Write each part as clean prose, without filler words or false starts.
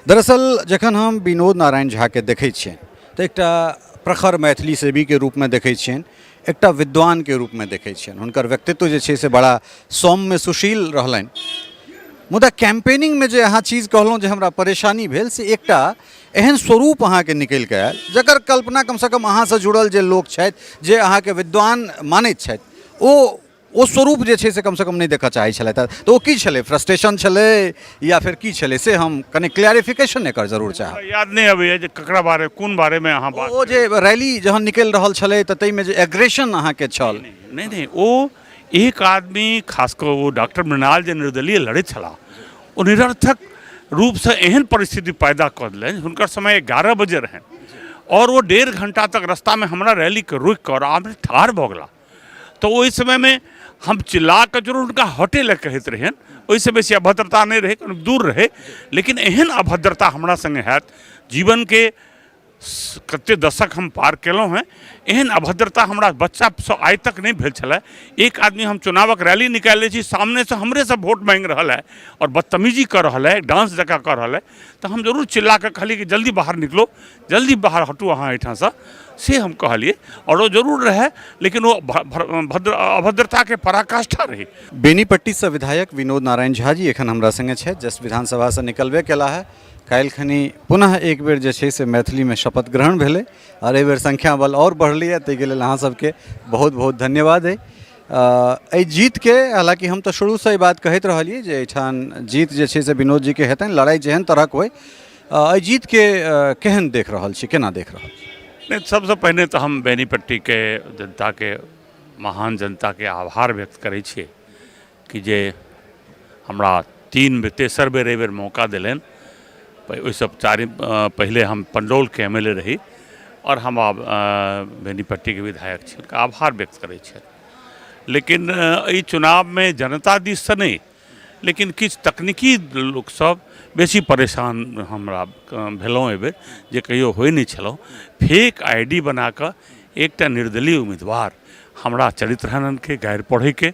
दरअसल जखन हम विनोद नारायण झा के देखै छियनि तऽ एकटा प्रखर मैथिली सेवी के रूप में देखै छियनि, एकटा विद्वान के रूप में देखै छियनि। हुनकर व्यक्तित्व जे छै से बड़ा सौम्य सुशील रहलनि। मुदा कैंपेनिंग में जे अहाँ चीज कहलहुँ जे हमरा परेशानी भेल से एकटा एहन स्वरूप अहाँके निकलि कऽ आयल जकर कल्पना कम से कम अहाँसँ जुड़ल जे लोक छथि, जे अहाँके विद्वान मानैत छथि, ओ स्वरूप जे छै से कम से कम नहीं देखा चाहै छलथि। तो ओ की छलै, फ्रस्ट्रेशन छलै या फिर की छलै से हम कने क्लैरिफिकेशन एकर जरूर चाहब। याद नहीं अबैया जे ककरा बारे कोन बारे में अहाँ बात ओ जे रैली जहन निकलि रहल छलै तऽ ताहिमे जे एग्रेशन अहाँके छल। नहीं ओ एक आदमी खासकर वो डॉक्टर मृणाल जे निर्दलीय लड़ैत छलाह, ओ निरर्थक रूप से एहन परिस्थिति पैदा कर दिलनि। हुनकर समय 11 बजे रहनि और वो 1.5 घंटा तक रास्ता में हमरा रैली के रोकि कर आदमी ठाढ़ भऽ गेला। तो ओहि समय में हम चिल्ला कर जरूर उनका हटे लए कहैत रहियनि, ओहिसँ बेसी अभद्रता नहीं रहे, कनि दूर रहे। लेकिन एहन अभद्रता हमरा संगे हैत, जीवन के कते दशक हम पार केलहुँ हैं, एहन अभद्रता हमरा बच्चा से आइ तक नहीं भेल छलै। एक आदमी हम चुनावक रैली निकालि लै छी, सामने से हमरे से वोट मांगि रहल है और बदतमीजी कर रहल है, डांस जकाँ कर रहल है, तो हम जरूर चिल्ला कर कहलिए कि जल्दी बाहर निकलो, जल्दी बाहर हटू अहाँ एहिठाम से हम कहलिए। और वो जरूर रहे, लेकिन वो अभद्रता के पराकाष्ठा रही। बेनीपट्टी से विधायक विनोद नारायण झा जी एखन हमरा संगे छथि, जस विधानसभा से निकलबे केला है। काल्हि खनी पुनः एक बेर जे छै से मैथिली में शपथ ग्रहण भेलै और एहि बेर संख्या बल और बढ़लै है, ताहिके लेल अहाँ सबके बहुत बहुत धन्यवाद है। एहि जीत के, हालांकि हम तो शुरू से ई बात कहैत रहलिए जे एहिठाम जीत जे छै से विनोद जी के हेतनि, लड़ाई जेहन तरहक होय। एहि जीत के केहन देख रहल छी, केना देख रहल छी? नहीं, सबसे पहले तो हम बेनीपट्टी के जनता के, महान जनता के आभार व्यक्त करै छियै कि जे हमरा तेसर बेर एहि बेर मौका दिलनि। ओहि सब पहले हम पंडौल के MLA रही और हम बेनीपट्टी के विधायक छी, उनका आभार व्यक्त करै छियै। लेकिन ई चुनाव में जनता दिस से नहीं, लेकिन किछु तकनीकी लोक सब बेसी परेशान हमरा भेलहुँ एहि बेर, जे कहियो होइ नहीं छलहुँ। फेक ID बना कऽ एकटा निर्दलीय उम्मीदवार हमरा चरित्रहनन के, गारि पढ़ै के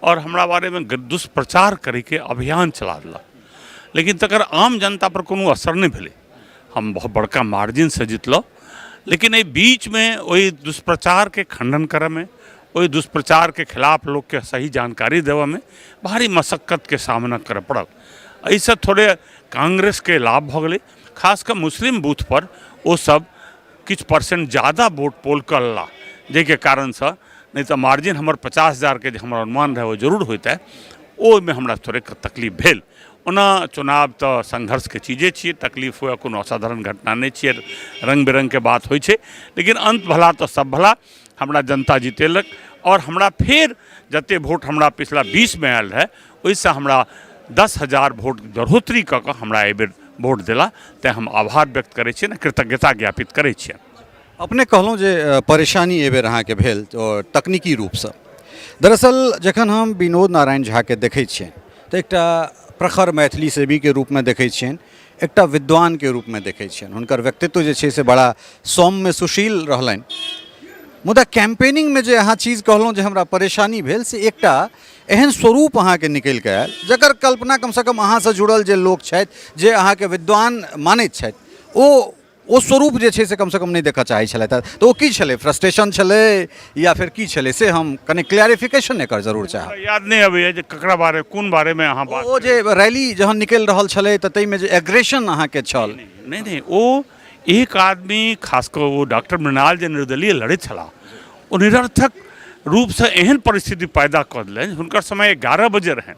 और हमरा बारे में दुष्प्रचार करे के अभियान चला देलक। लेकिन तकर आम जनता पर कोनो असर नहीं भेलै। हम बहुत बड़का मार्जिन से जितलहुँ, लेकिन एहि बीच में ओहि दुष्प्रचार के खंडन करे में, ओहि दुष्प्रचार के खिलाफ लोग के सही जानकारी देवे में भारी मशक्कत के सामना करे पड़ल। ऐसे थोड़े कांग्रेस के लाभ भ गए, खासकर मुस्लिम बूथ पर वो सब किछु % ज़्यादा वोट पोल करला, जेके कारण से नहीं तो मार्जिन हमर 50,000 के हमर अनुमान रहे वो जरूर होता। ओहिमे हमरा थोड़े तकलीफ भेल। ओना चुनाव तो संघर्ष के चीज़े छिए, तकलीफ हुआ कोनो असाधारण घटना नहीं छिए, रंग बिरंग के बात होइ छै। लेकिन अंत भला तो सब भला, हमरा जनता जितेलक और हमरा फिर जते वोट हमरा पिछला 20 में आयल है, ओहिसँ हमरा 10,000 वोट बढ़ोतरी कऽ कऽ हमरा एहि बेर वोट दिला। तैं हम आभार व्यक्त करै छियै, कृतज्ञता ज्ञापित करै छियै। अपने कहलहुँ जे परेशानी एहि बेर अहाँके भेल तकनीकी रूपसँ। दरअसल जखन हम विनोद नारायण झा के देखै छियनि तऽ एकटा प्रखर मैथिली सेवी के रूप में देखै छियनि, एकटा विद्वान के रूप में देखै छियनि। हुनकर व्यक्तित्व जे छै से बड़ा सौम्य सुशील रहलनि। मुदा कैंपेनिंग में जे अहाँ चीज कहलहुँ जे हमरा परेशानी भेल से एकटा एहन स्वरूप अहाँके निकलि कऽ आयल जकर कल्पना कम से कम अहाँसँ जुड़ल जे लोक छथि, जे अहाँके विद्वान मानैत छथि, ओ स्वरूप जे छै से कम से कम नहीं देखा चाहै छलथि। तो ओ की छलै, फ्रस्ट्रेशन छलै या फिर की छलै से हम कने क्लैरिफिकेशन एकर जरूर चाहब। याद नहीं अबैया जे ककरा बारे कोन बारे में अहाँ बात। ओ जे रैली जहन निकलि रहल छलै तऽ ताहिमे जे एग्रेशन अहाँके छल। नहीं ओ एक आदमी खासकर वो डॉक्टर मृणाल जे निर्दलीय लड़ैत छलाह, ओ निरर्थक रूप से एहन परिस्थिति पैदा कर दिलनि। हुनकर समय 11 बजे रहनि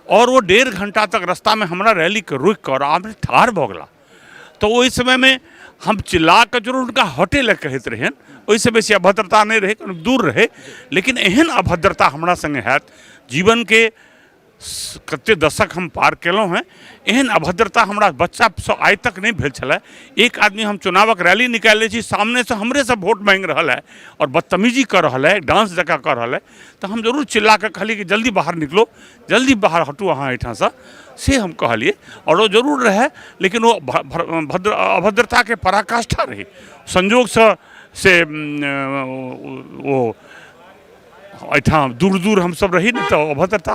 और वो 1.5 घंटा तक रास्ता में हमरा रैली के रोकि कर आदमी ठाढ़ भऽ गेला। तो ओहि समय में हम चिल्ला कर जरूर उनका हटे लए कहैत रहियनि, ओहिसँ बेसी अभद्रता नहीं रहे, कनि दूर रहे। लेकिन एहन अभद्रता हमरा संगे हैत, जीवन के कते दशक हम पार केलहुँ हैं, एहन अभद्रता हमरा बच्चा से आइ तक नहीं भेल छलै। एक आदमी हम चुनावक रैली निकालि लै छी, सामने से हमरे से वोट मांगि रहल है और बदतमीजी कर रहल है, डांस जकाँ कर रहल है, तो हम जरूर चिल्ला कर कहलिए कि जल्दी बाहर निकलो, जल्दी बाहर हटू अहाँ एहिठाम से हम कहलिए। और वो जरूर रहे, लेकिन वो अभद्रता के पराकाष्ठा रही। संजोग से वो एहिठाम दूर दूर हम सब रही, नहीं तो अभद्रता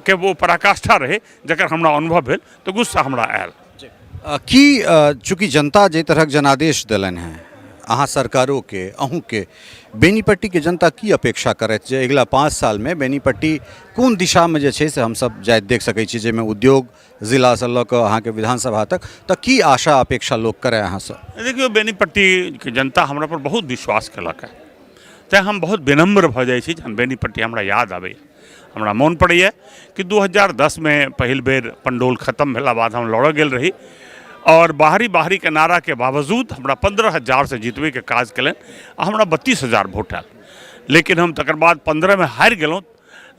के वो पराकाष्ठा रहे, जकर हमरा अनुभव भेल तो गुस्सा हमरा आयल। चूँकि जनता जे तरहक जनादेश देलनि हैं अहाँ सरकारों के अहूँ के बेनीपट्टी के जनता की अपेक्षा करत जे अगिला 5 साल में बेनीपट्टी कोन दिशा में जे छै से हम सब जाय देख सकै छी जाहिमे उद्योग जिला से लऽ कऽ अहाँके विधानसभा तक तऽ की आशा अपेक्षा लोग करे अहाँ से? देखियो बेनीपट्टी के जनता हमरा पर बहुत विश्वास कलक है, तैं हम बहुत विनम्र भऽ जाइ छी जहन बेनीपट्टी हमरा याद आबैए। हमरा मोन पड़ैए कि 2010 में पहिल बेर पंडोल खत्म भेला बाद हम लड़ऽ गेल रही और बाहरी के नारा के बावजूद हमरा 15,000 से जितबे के काज कलन आ हमरा 32,000 वोट आयल। लेकिन हम तकर बाद 15 में हारि गेलहुँ,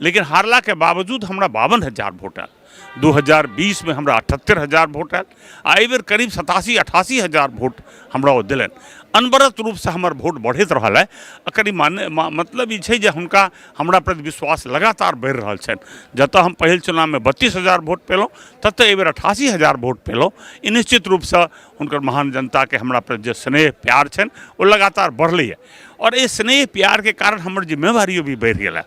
लेकिन हारला के बावजूद हमरा 52,000 वोट आयल। 2020 में हमरा 78,000 वोट आयल आ एहि बेर करीब 87-88,000 वोट हमरा ओ दिलन। अनवरत रूप से हमर वोट बढ़ैत रहल है। एकर ई मतलब ई छै जे हुनका हमरा प्रति विश्वास लगातार बढ़ि रहल छनि। जतऽ हम पहिल चुनाव में 32,000 वोट पेलहुँ ततऽ एहि बेर 88,000 वोट पेलहुँ। ई निश्चित रूप से हुनकर महान जनता के हमरा प्रति जे स्नेह प्यार छनि ओ लगातार बढ़लैए और ये स्नेह प्यार के कारण हमर जिम्मेवारियों भी बढ़ि गेल है।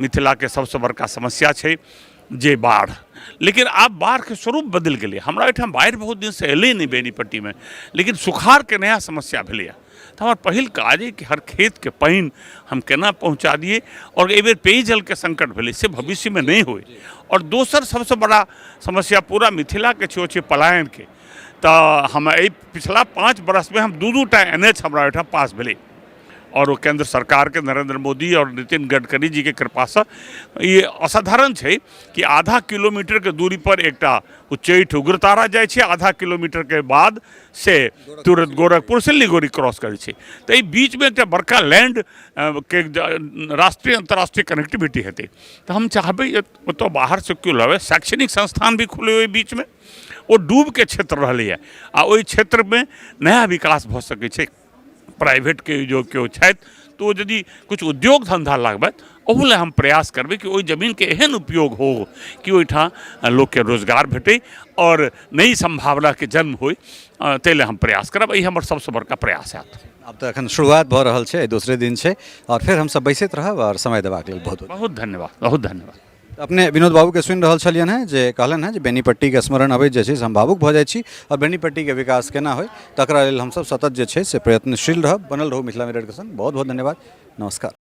मिथिला के सबसे बड़का समस्या छै जे बाढ़, लेकिन आब बाढ़ के स्वरूप बदल गए। हमरा एहिठाम बाढ़ि बहुत दिन से एलै नहीं बेनीपट्टी में, लेकिन सुखाड़ के नया समस्या भेलैए। तो हमार पहिल काज है कि हर खेत के पानी हम केना पहुँचा दिए और एहि बेर पेयजल के संकट भेलै से भविष्य में नहीं होए। और दोसर सबसे बड़ा समस्या पूरा मिथिला के छै पलायन के। तो हम पिछला 5 बरस में हम 2-2 टा NH हमरा एहिठाम पास भेलै और वो केंद्र सरकार के नरेंद्र मोदी और नितिन गडकरी जी के कृपा से ये असाधारण है कि आधा किलोमीटर के दूरी पर एकटा उच्चैठ उग्रतारा जाए छै, आधा किलोमीटर के बाद से तुरंत गोरखपुर से लिगोरी क्रॉस करे छै। तो ये बीच में एक बड़का लैंड के राष्ट्रीय अंतर्राष्ट्रीय कनेक्टिविटी हेतै। तो हम चाहबै ओतऽ बाहर से क्यों लावे, शैक्षणिक संस्थान भी खुले हुए बीच में वो डूब के क्षेत्र रहलै आ ओहि क्षेत्र में नया विकास भऽ सकै छै। प्राइवेट के जो केओ छथि तो यदि कुछ उद्योग धंधा लागबत ओहू ले हम प्रयास करबै कि ओहि जमीन के एहन उपयोग हो कि ओहिठाम लोग के रोजगार भेटे और नई संभावना के जन्म होय। ताहि ले हम प्रयास करब, यही हमर सबसे बड़का प्रयास हैत। अब तो एखन शुरुआत भऽ रहल छै, दूसरे दिन छै और फिर हम सब बैसैत रहब और समय देबाक लेल बहुत बहुत धन्यवाद, बहुत धन्यवाद। अपने विनोद बाबू के सुनि रहल छलियन हैं जे कहलन हैं जे बेनीपट्टी के स्मरण अबैत जे छै से हम भावुक भऽ जाइ छी और बेनीपट्टी के विकास केना होय तकरा लेल हम सब सतत जे छै से प्रयत्नशील रहब। बनल रहू मिथिला मिरर के संग। बहुत बहुत धन्यवाद, नमस्कार।